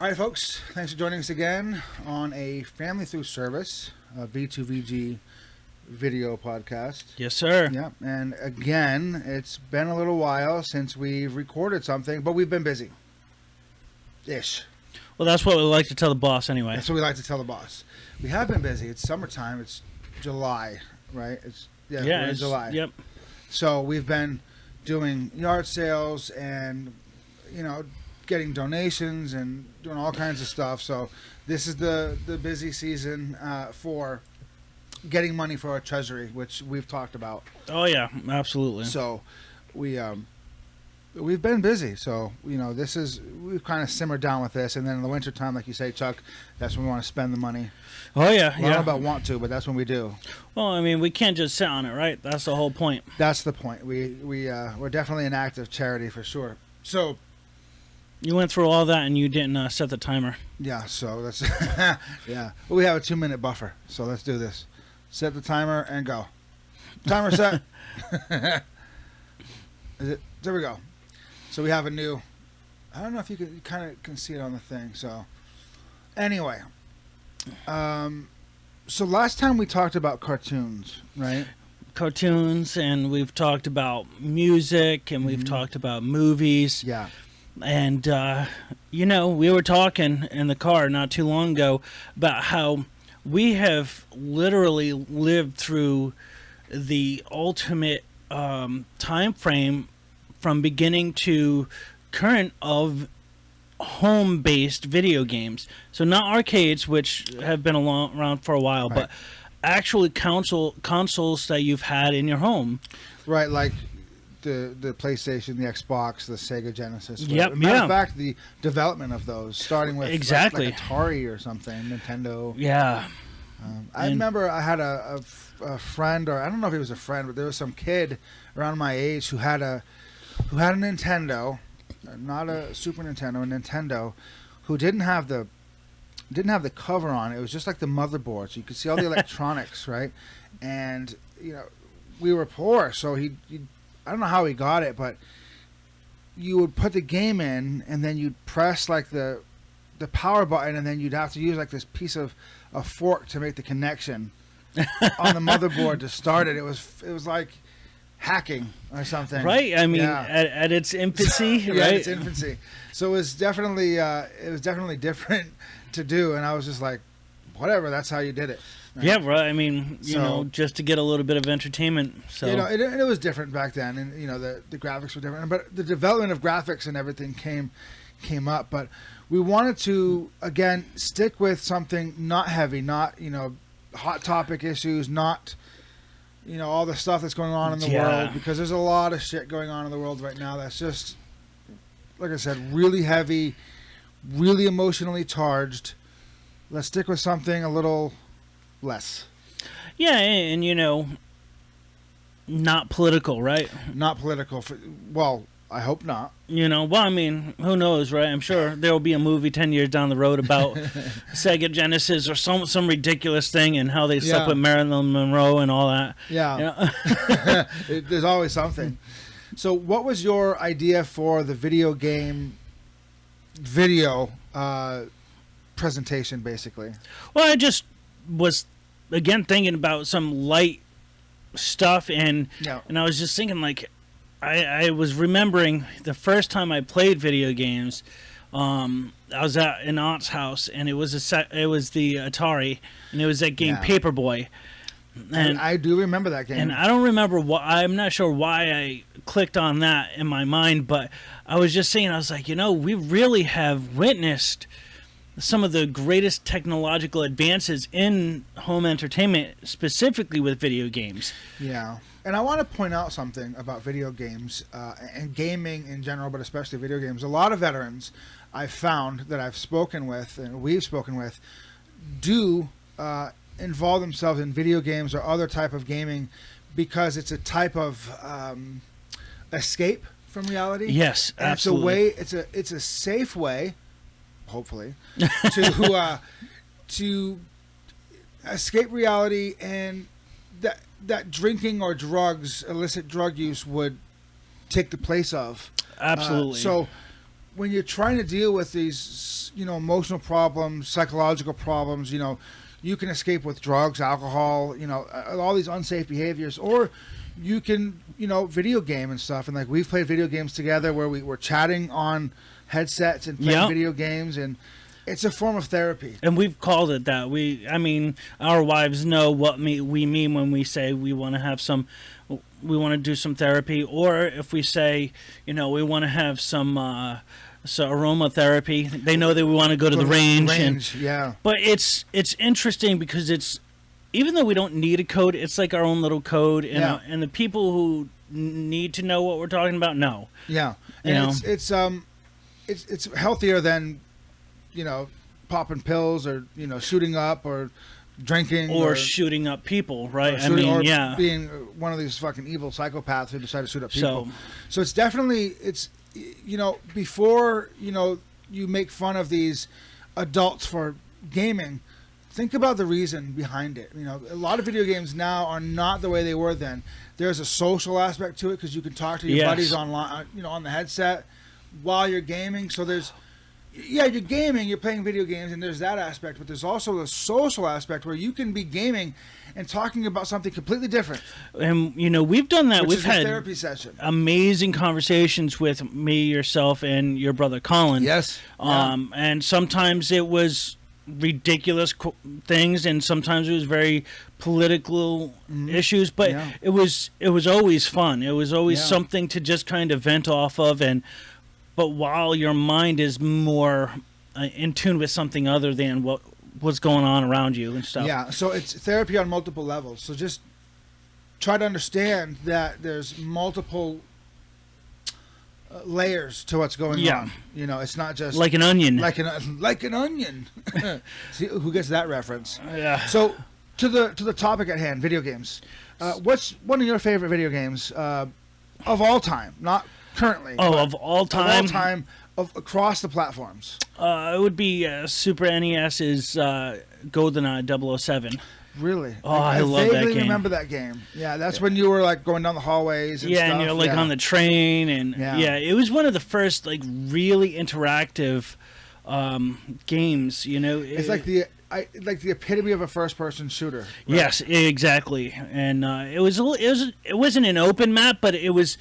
All right, folks. Thanks for joining us again on a family through service, V2VG video podcast. Yes, sir. Yeah, and again, it's been a little while since we've recorded something, but we've been busy. Ish. Well, that's what we like to tell the boss anyway. That's what we like to tell the boss. We have been busy. It's summertime. It's July, right? We're in July. Yep. So we've been doing yard sales and, getting donations and doing all kinds of stuff. So this is the busy season for getting money for our treasury, which we've talked about. Oh yeah, absolutely. So we've been busy. So we've kind of simmered down with this, and then in the wintertime, like you say, Chuck, that's when we want to spend the money. Oh yeah, I don't know about want to, but that's when we do. Well, I mean, we can't just sit on it, right? That's the whole point. That's the point. We're definitely an active charity for sure. So. You went through all that and you didn't set the timer. Yeah, so that's yeah. Well, we have a 2-minute buffer, so let's do this. Set the timer and go. Timer set. There we go. So we have a new. I don't know if you can see it on the thing. So anyway, so last time we talked about cartoons, right? Cartoons, and we've talked about music, and we've talked about movies. Yeah. And, we were talking in the car not too long ago about how we have literally lived through the ultimate time frame from beginning to current of home-based video games. So not arcades, which have been around for a while, right. But actually consoles that you've had in your home. Right, like the PlayStation, the Xbox, the Sega Genesis. Yep, Matter of fact, the development of those, starting with exactly like Atari or something, Nintendo. Yeah. I remember I had a friend, or I don't know if he was a friend, but there was some kid around my age who had a Nintendo, not a Super Nintendo, a Nintendo, who didn't have the cover on. It was just like the motherboard, so you could see all the electronics, right? And we were poor, so he I don't know how he got it, but you would put the game in, and then you'd press like the power button, and then you'd have to use like this piece of a fork to make the connection on the motherboard to start it. It was like hacking or something, right? I mean, at its infancy, yeah, right? Its infancy. So it was definitely different to do, and I was just like, whatever. That's how you did it. Right? Yeah, right. I mean, just to get a little bit of entertainment. So it was different back then, and the graphics were different, but the development of graphics and everything came up. But we wanted to again stick with something not heavy, not hot topic issues, not all the stuff that's going on in the world, because there's a lot of shit going on in the world right now that's just, like I said, really heavy, really emotionally charged. Let's stick with something a little less. Yeah, and not political, right? Not political. Well, I hope not. Well, I mean, who knows, right? I'm sure there will be a movie 10 years down the road about Sega Genesis or some ridiculous thing and how they slept with Marilyn Monroe and all that. Yeah. There's always something. So what was your idea for the video game video presentation, basically? Well, I just was, again, thinking about some light stuff, and I was just thinking, like, I was remembering the first time I played video games. I was at an aunt's house, and it was the Atari, and it was that game Paperboy. And I do remember that game. And I don't remember why. I'm not sure why I clicked on that in my mind, but I was just saying, I was like, we really have witnessed some of the greatest technological advances in home entertainment, specifically with video games. Yeah. And I want to point out something about video games and gaming in general, but especially video games. A lot of veterans I've found that I've spoken with and we've spoken with do involve themselves in video games or other type of gaming because it's a type of escape from reality. Yes, absolutely. It's a safe way, hopefully, to escape reality, and that drinking or drugs, illicit drug use, would take the place of. Absolutely. So when you're trying to deal with these, emotional problems, psychological problems, you can escape with drugs, alcohol, all these unsafe behaviors, or you can, video game and stuff. And like we've played video games together where we were chatting on headsets and playing video games, and it's a form of therapy. And we've called it that. Our wives know what we mean when we say we want to do some therapy, or if we say, we want to have some aromatherapy. They know that we want to go to the range. Yeah. But it's interesting because even though we don't need a code, it's like our own little code, and the people who need to know what we're talking about know. Yeah, and it's healthier than, popping pills or shooting up or drinking or shooting up people, right? Being one of these fucking evil psychopaths who decide to shoot up people. So it's definitely before you make fun of these adults for gaming, think about the reason behind it. A lot of video games now are not the way they were then. There's a social aspect to it because you can talk to your buddies online, on the headset while you're gaming. So you're gaming, you're playing video games, and there's that aspect. But there's also the social aspect where you can be gaming and talking about something completely different. And we've done that. We've had a therapy session, amazing conversations with me, yourself, and your brother Colin. Yes. And sometimes it was ridiculous things, and sometimes it was very political issues, but it was always fun. It was always something to just kind of vent off of, but while your mind is more in tune with something other than what's going on around you and stuff. Yeah, so it's therapy on multiple levels. So just try to understand that there's multiple layers to what's going on. It's not just like an onion. Like an onion. See who gets that reference? Yeah. So to the topic at hand, video games. What's one of your favorite video games of all time? Not currently. Of all time. Of all time, across the platforms. It would be Super NES's GoldenEye 007. Really? Oh, I love that game. I vaguely remember that game. Yeah, that's when you were like going down the hallways and stuff. And you're like on the train, and it was one of the first like really interactive games. It's like the epitome of a first-person shooter. Right? Yes, exactly. And it wasn't an open map, but it was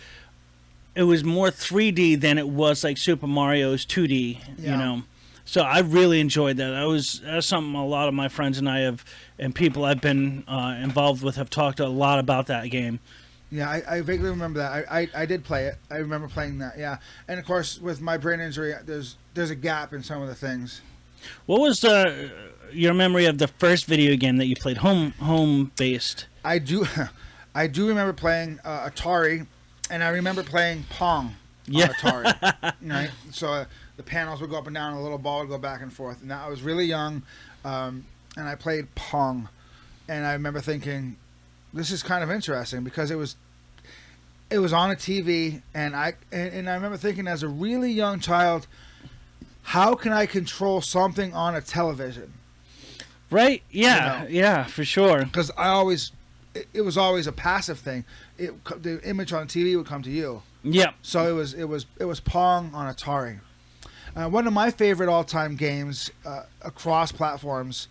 more 3D than it was like Super Mario's 2D. So I really enjoyed that. That's something a lot of my friends and I and people I've been involved with have talked a lot about that game. Yeah, I vaguely remember that. I did play it. I remember playing that. Yeah, and of course with my brain injury, there's a gap in some of the things. What was your memory of the first video game that you played, home based? I do remember playing Atari, and I remember playing Pong on Atari. Right, so the panels would go up and down, and a little ball would go back and forth. And I was really young, and I played Pong, and I remember thinking, this is kind of interesting because it was on a TV, and I remember thinking as a really young child, how can I control something on a television? Right? Yeah, yeah, for sure. Because it was always a passive thing. The image on TV would come to you. Yeah. So it was Pong on Atari. One of my favorite all-time games across platforms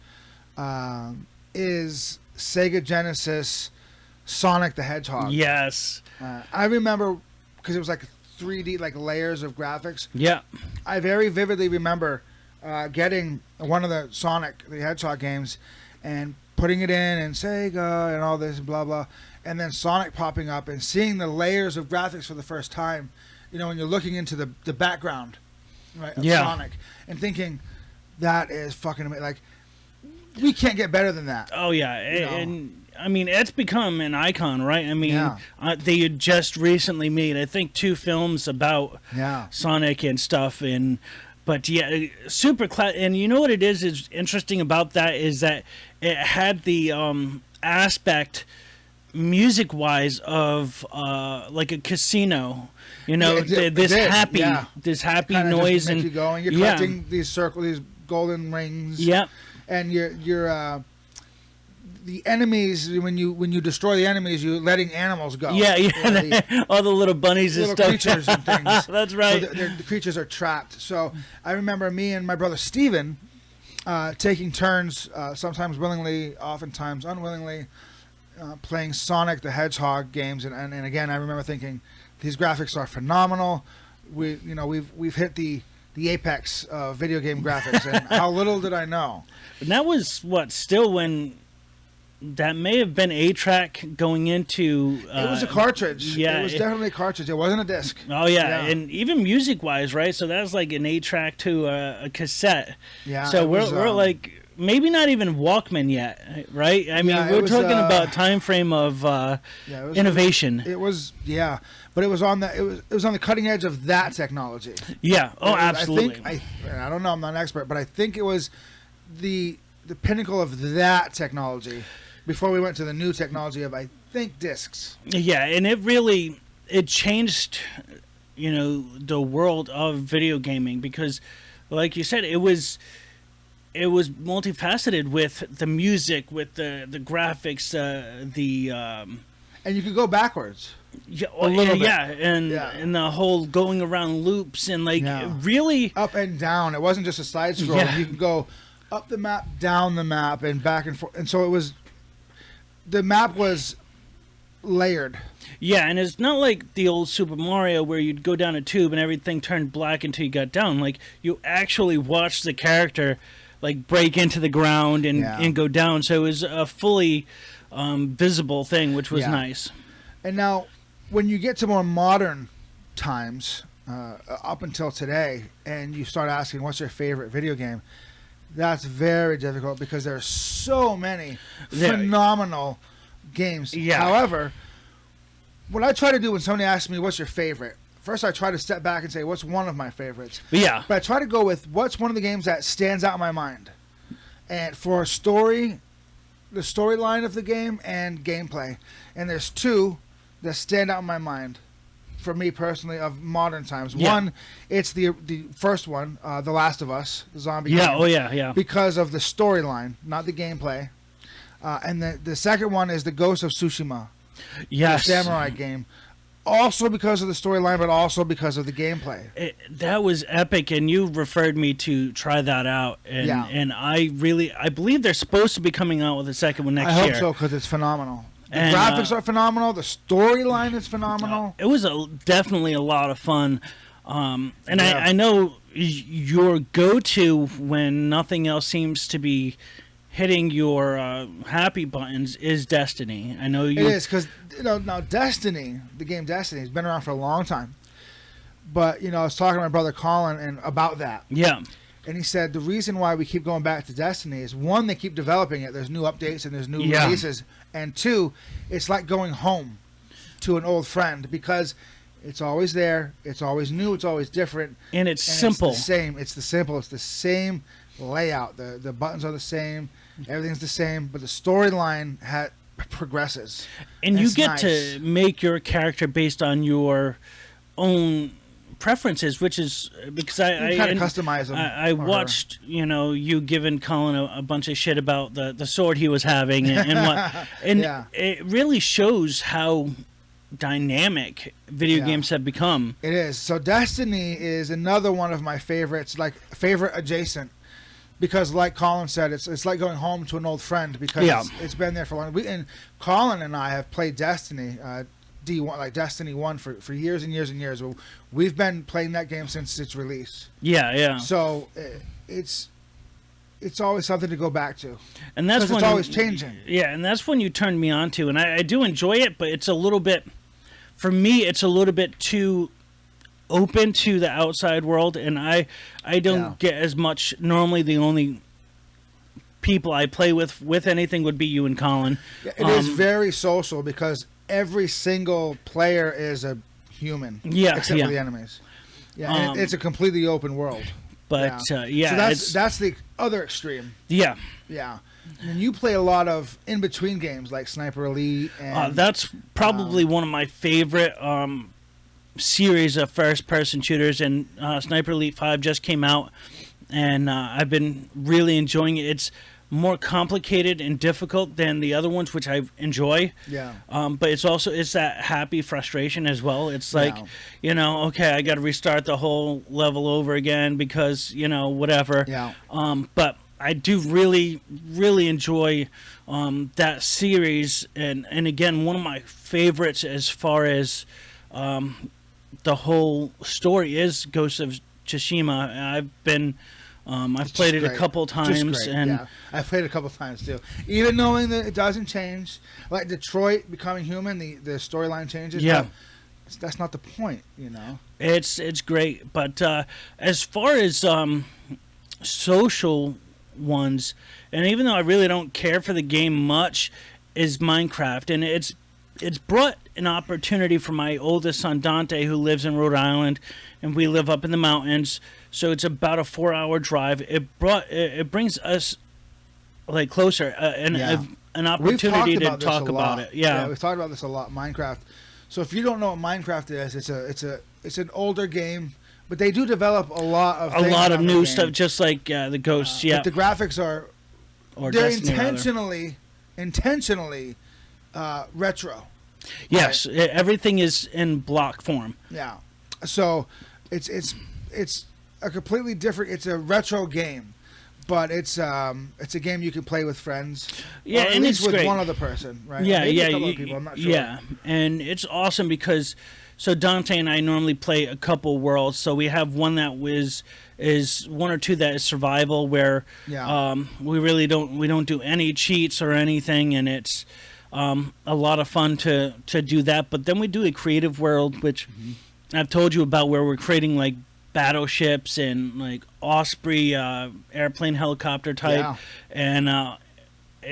is Sega Genesis Sonic the Hedgehog. Yes. I remember because it was like 3D, like layers of graphics. Yeah. I very vividly remember getting one of the Sonic the Hedgehog games and putting it in and Sega and all this blah blah, and then Sonic popping up and seeing the layers of graphics for the first time. When you're looking into the background, right, of Sonic, and thinking that is fucking amazing. Like, we can't get better than that. Oh yeah, and I mean it's become an icon, right? I mean, they had just recently made, I think, 2 films about Sonic and stuff, but yeah, super class. And you know what it is interesting about that is that it had the aspect music-wise of like a casino. This happy kinda noise, and you going. You're collecting these golden rings. Yeah, and you're the enemies, when you destroy the enemies, you're letting animals go. Yeah, all the little bunnies and little stuff. creatures and things. That's right. So the creatures are trapped. So I remember me and my brother Steven taking turns, sometimes willingly, oftentimes unwillingly, playing Sonic the Hedgehog games. And again, I remember thinking, these graphics are phenomenal. We've hit the apex of video game graphics, and how little did I know. And that was still when that may have been a track going into. It was a cartridge. Yeah, it was definitely a cartridge. It wasn't a disc. Oh yeah, and even music wise, right? So that's like an 8-track to a cassette. Yeah. So we're like maybe not even Walkman yet, right? I mean, we're talking about time frame of innovation. It was but it was on the cutting edge of that technology. Yeah. Oh, absolutely. I don't know. I'm not an expert, but I think it was the pinnacle of that technology before we went to the new technology of, I think, discs. Yeah, and it changed, the world of video gaming because, like you said, it was multifaceted with the music, with the graphics, and you could go backwards. Yeah, a little bit. And the whole going around loops and really up and down. It wasn't just a side scroll. Yeah. You could go up the map, down the map, and back and forth. And so the map was layered. Yeah, and it's not like the old Super Mario where you'd go down a tube and everything turned black until you got down. Like, you actually watched the character break into the ground and go down. So it was a fully visible thing, which was nice. And now, when you get to more modern times, up until today, and you start asking, what's your favorite video game? That's very difficult because there are so many phenomenal games. Yeah. However, what I try to do when somebody asks me, what's your favorite? First, I try to step back and say, what's one of my favorites? Yeah. But I try to go with what's one of the games that stands out in my mind. And for a story, the storyline of the game and gameplay. And there's two that stand out in my mind for me personally of modern times. Yeah. One, it's the first one, The Last of Us, the zombie game. Oh yeah. Because of the storyline, not the gameplay. And the second one is the Ghost of Tsushima. Yes. The samurai game. Also because of the storyline, but also because of the gameplay. That was epic, and you referred me to try that out. And I believe they're supposed to be coming out with a second one next year. I hope so, because it's phenomenal. The graphics are phenomenal. The storyline is phenomenal. It was definitely a lot of fun. I know your go-to when nothing else seems to be hitting your happy buttons is Destiny. I know you. It is, because now Destiny, the game Destiny, has been around for a long time. But I was talking to my brother Colin about that. Yeah. And he said the reason why we keep going back to Destiny is, one, they keep developing it. There's new updates and there's new releases. And two, it's like going home to an old friend because it's always there. It's always new. It's always different. And it's simple. It's the same. It's the same layout. The buttons are the same. Everything's the same. But the storyline progresses. And you get to make your character based on your own preferences, which is because I kind of customize them. I watched you giving Colin a bunch of shit about the sword he was having and what, and it really shows how dynamic video games have become. It is. So Destiny is another one of my favorites, like favorite adjacent, because like Colin said, it's like going home to an old friend because it's been there for long. And Colin and I have played Destiny. D1, like Destiny 1 for years and years and years. We've been playing that game since its release. Yeah. So it's always something to go back to. And that's when it's always changing. Yeah, and that's when you turned me on to. And I do enjoy it, but it's a little bit, for me, it's a little bit too open to the outside world. And I don't get as much. Normally the only people I play with anything would be you and Colin. It is very social because every single player is a human, except for the enemies. Yeah, it's a completely open world. But so that's the other extreme. Yeah. And you play a lot of in between games like Sniper Elite. And that's probably one of my favorite series of first person shooters. And Sniper Elite 5 just came out, and I've been really enjoying it. It's more complicated and difficult than the other ones, which I enjoy. Yeah. But it's that happy frustration as well. It's like, okay, I got to restart the whole level over again because whatever. Yeah. But I do really, really enjoy that series, and again, one of my favorites as far as the whole story is Ghost of Tsushima. I've played it a couple times, and I've played it a couple times too. Even knowing that it doesn't change, like Detroit becoming human, the storyline changes. Yeah, that's not the point, It's great, but as far as social ones, and even though I really don't care for the game much, is Minecraft, and it's brought an opportunity for my oldest son Dante, who lives in Rhode Island, and we live up in the mountains. So it's about a 4-hour drive. It brings us like closer, an opportunity to talk about it. Yeah, we've talked about this a lot. Minecraft. So if you don't know what Minecraft is, it's an older game, but they do develop a lot of new stuff, just like the Ghosts. But the graphics are intentionally retro. Yes, right? Everything is in block form. Yeah, so it's a completely different. It's a retro game, but it's a game you can play with friends. Yeah, or at and least it's with great. one other person, right? Yeah, maybe a couple of people, I'm not sure. Yeah, and it's awesome because Dante and I normally play a couple worlds. So we have one that is one or two that is survival, where we really don't do any cheats or anything, and it's a lot of fun to do that. But then we do a creative world, which I've told you about, where we're creating like battleships and like Osprey airplane helicopter type, and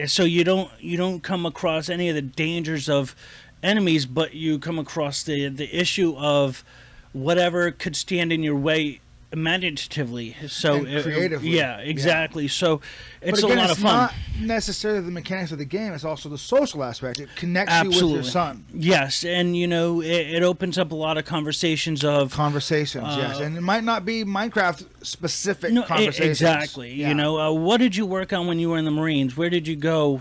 so you don't come across any of the dangers of enemies, but you come across the issue of whatever could stand in your way imaginatively. So creatively. Exactly. So it's but again, a lot of fun. It's not necessarily the mechanics of the game, it's also the social aspect. It connects you with your son. Yes, and it opens up a lot of conversations, yes, and it might not be Minecraft specific conversations. Exactly. What did you work on when you were in the Marines? Where did you go?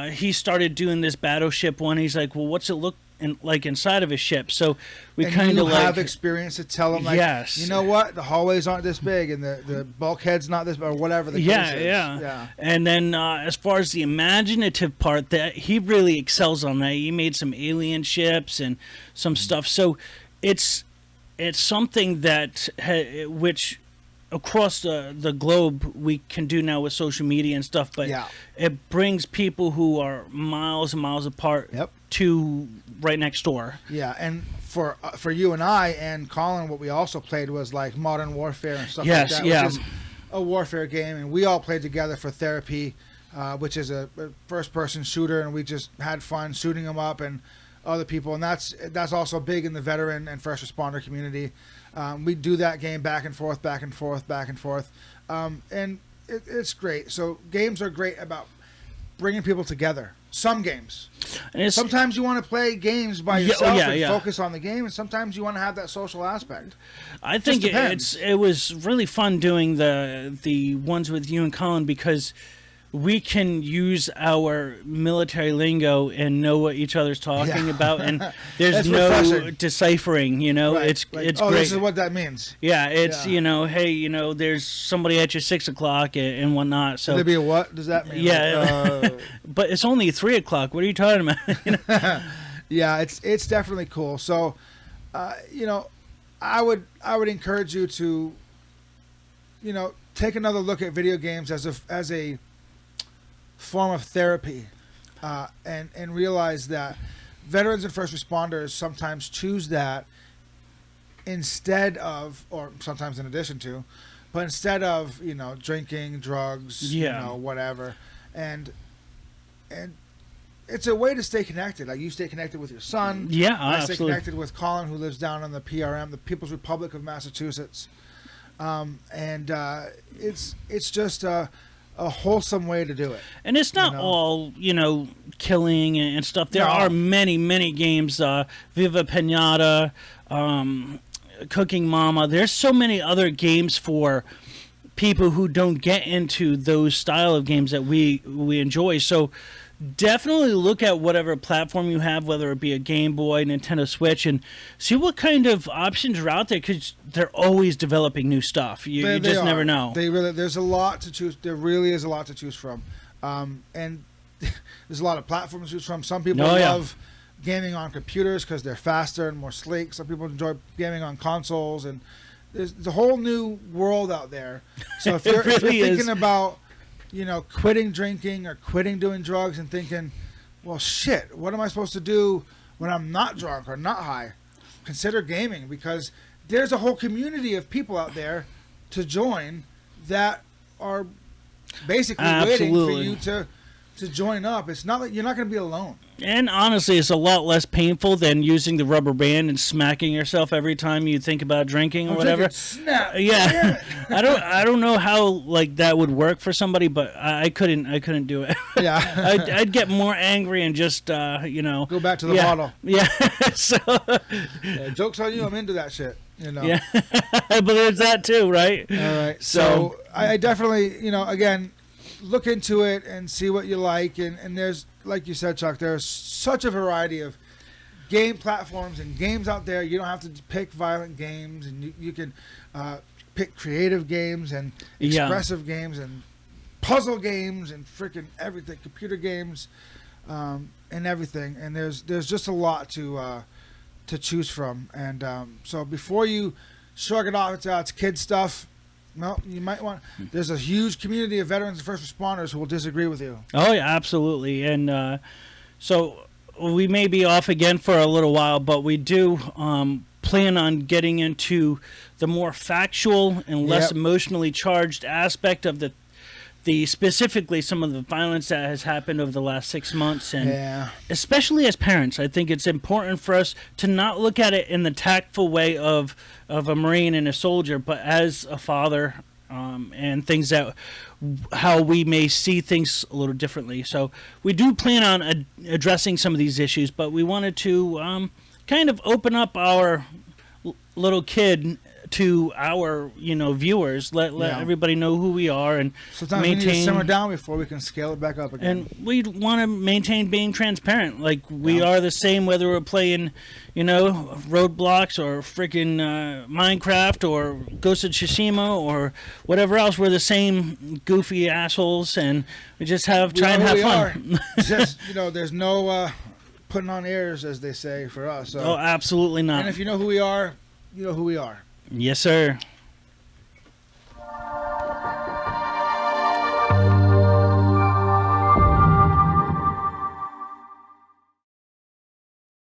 He started doing this battleship one. He's like, well, what's it look like inside of a ship? So we kind of have experience to tell them, like, yes, you know what, the hallways aren't this big and the bulkhead's not this, or whatever the case is. Yeah. And then as far as the imaginative part, that he really excels on that. He made some alien ships and some stuff. So it's something that which across the globe we can do now with social media and stuff, but it brings people who are miles and miles apart to right next door. Yeah, and for you and I and Colin, what we also played was like Modern Warfare and stuff like that, which is a warfare game, and we all played together for Therapy, which is a first-person shooter, and we just had fun shooting them up and other people, and that's also big in the veteran and first responder community. We do that game back and forth, and it's great. So games are great about bringing people together. Some games. Sometimes you want to play games by yourself and focus on the game, and sometimes you want to have that social aspect. I think it was really fun doing the ones with you and Colin, because we can use our military lingo and know what each other's talking about, and there's no refreshing. Deciphering. Right. It's great. This is what that means. Yeah, it's hey, there's somebody at your 6 o'clock and whatnot. So there be a what does that mean? Yeah, but it's only 3 o'clock. What are you talking about? Yeah, it's definitely cool. So, I would encourage you to, take another look at video games as a form of therapy, and realize that veterans and first responders sometimes choose that instead of, or sometimes in addition to, but instead of drinking, drugs, whatever, and it's a way to stay connected. Like, you stay connected with your son. Yeah, I absolutely. stay connected with Colin, who lives down in the PRM, the People's Republic of Massachusetts, and it's just a wholesome way to do it. And it's not all, killing and stuff. There are many, many games, Viva Pinata, Cooking Mama. There's so many other games for people who don't get into those style of games that we enjoy. So definitely look at whatever platform you have, whether it be a Game Boy, Nintendo Switch, and see what kind of options are out there, because they're always developing new stuff. You just never know. There's a lot to choose. There really is a lot to choose from, and there's a lot of platforms to choose from. Some people love gaming on computers because they're faster and more sleek. Some people enjoy gaming on consoles, and there's a whole new world out there. So if you're thinking about, quitting drinking or quitting doing drugs and thinking, well, shit, what am I supposed to do when I'm not drunk or not high? Consider gaming, because there's a whole community of people out there to join that are basically waiting for you to join up. It's not like you're not going to be alone. And honestly, it's a lot less painful than using the rubber band and smacking yourself every time you think about drinking or whatever. Snap. Yeah, I don't know how like that would work for somebody, but I couldn't do it. Yeah, I'd get more angry and just go back to the bottle. Yeah, so joke's on you. I'm into that shit. Yeah, but there's that too, right? All right. So I definitely, again, look into it and see what you like, and there's, like you said, Chuck, there's such a variety of game platforms and games out there. You don't have to pick violent games, and you can pick creative games and expressive games and puzzle games and freaking everything, computer games, and everything. And there's just a lot to choose from. And so before you shrug it off and say, it's kid stuff, no, you might want. There's a huge community of veterans and first responders who will disagree with you. Oh yeah, absolutely. And so we may be off again for a little while, but we do plan on getting into the more factual and less emotionally charged aspect of the specifically some of the violence that has happened over the last 6 months, and especially as parents, I think it's important for us to not look at it in the tactful way of a Marine and a soldier, but as a father, and things that how we may see things a little differently. So we do plan on addressing some of these issues, but we wanted to kind of open up our little kid to our viewers, let everybody know who we are, and sometimes we need to simmer down before we can scale it back up again. And we want to maintain being transparent, like we are the same whether we're playing Roadblocks or freaking Minecraft or Ghost of Tsushima or whatever else. We're the same goofy assholes, and we just try and have fun. Just there's no putting on airs, as they say, for us. So. Oh, absolutely not. And if you know who we are, you know who we are. Yes, sir.